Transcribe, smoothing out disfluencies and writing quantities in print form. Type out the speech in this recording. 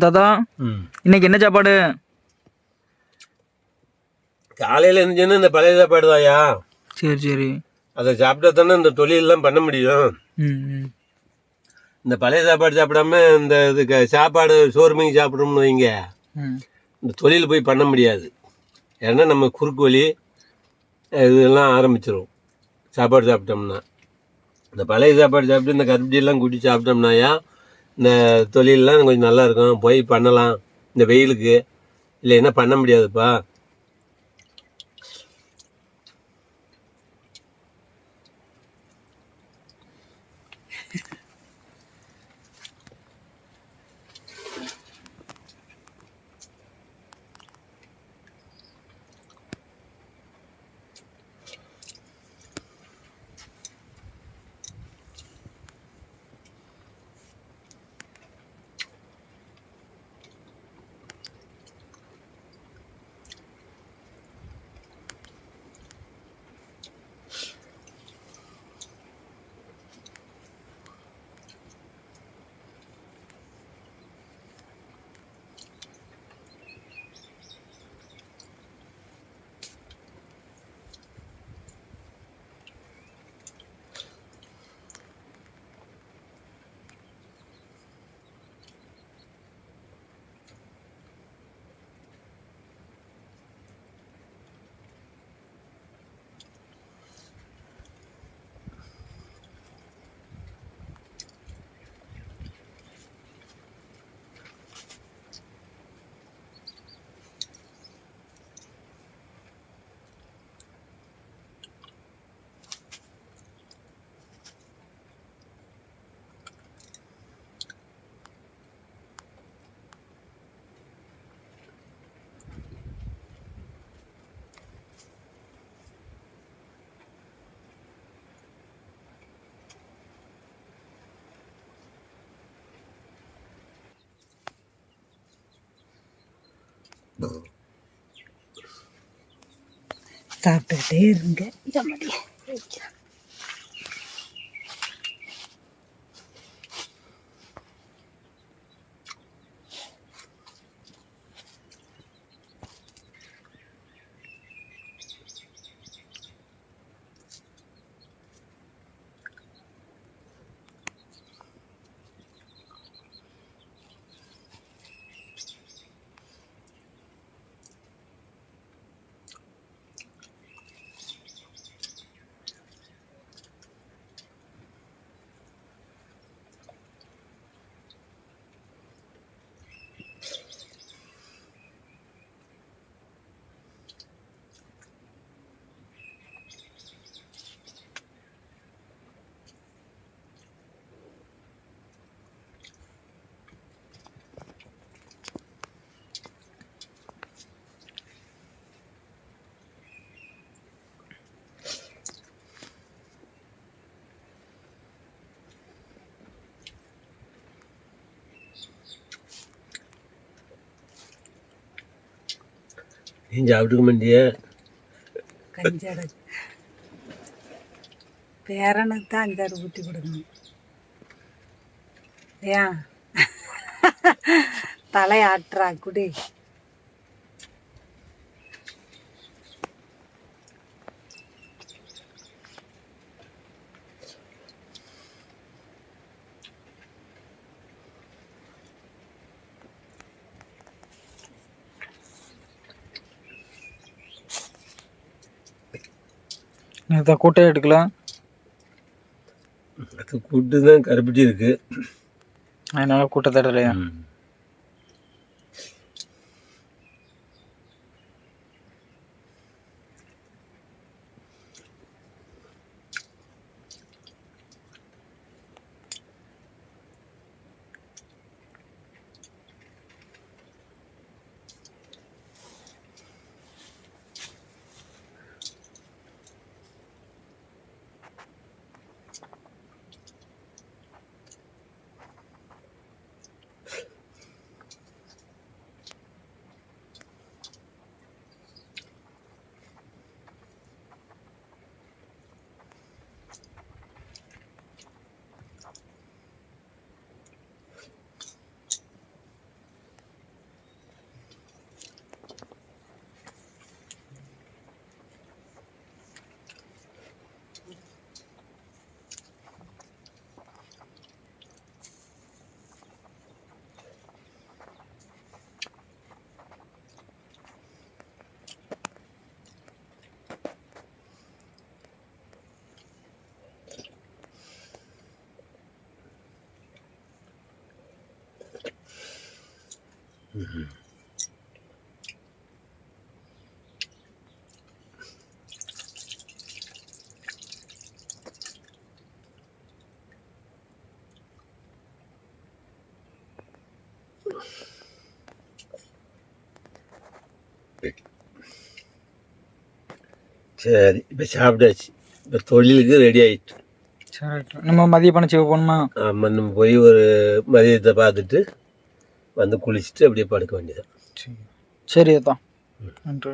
தாத்தா இன்னைக்கு என்ன சாப்பாடு? காலையில் இருந்துச்சுன்னா இந்த பழைய சாப்பாடு தாயா. சரி சரி. அதை சாப்பிட்டா தானே இந்த தொழிலெல்லாம் பண்ண முடியும். இந்த பழைய சாப்பாடு சாப்பிடாம இந்த இதுக்கு சாப்பாடு சோறு மீன் சாப்பிட்றோம்னு வைங்க, இந்த தொழில் போய் பண்ண முடியாது. ஏன்னா நம்ம குறுக்கு வலி இதெல்லாம் ஆரம்பிச்சிடும் சாப்பாடு சாப்பிட்டோம்னா. இந்த பழைய சாப்பாடு சாப்பிட்டு இந்த கருப்பட்டியெல்லாம் குட்டி சாப்பிட்டோம்னாயா இந்த தொழிலெலாம் கொஞ்சம் நல்லா இருக்கும், போய் பண்ணலாம். இந்த வெயிலுக்கு இல்லைன்னா பண்ண முடியாதுப்பா. சாப்பிட்டுக்கிட்டே இருங்க. நீ சாப்பிட்டுக்க மாட்டிய? கஞ்சாட பேரனுக்கு தான் அஞ்சாறு ஊற்றி கொடுக்கணும். ஏன் தலையாட்டுறா குடி. கூட்டையே எடுக்கலாம். அது கூட்டு தான் கருப்பட்டி இருக்கு, அதனால கூட்டை தடலையா? சரி, இப்போ சாப்பிட்டாச்சு. இப்போ தொழிலுக்கு ரெடி ஆயிட்டு. சரி, நம்ம மதிய பணச்சி போகணுமா? ஆமாம், நம்ம போய் ஒரு மதியத்தை பார்த்துட்டு வந்து குளிச்சுட்டு அப்படியே படுக்க வேண்டியதான். சரி தான். நன்றி.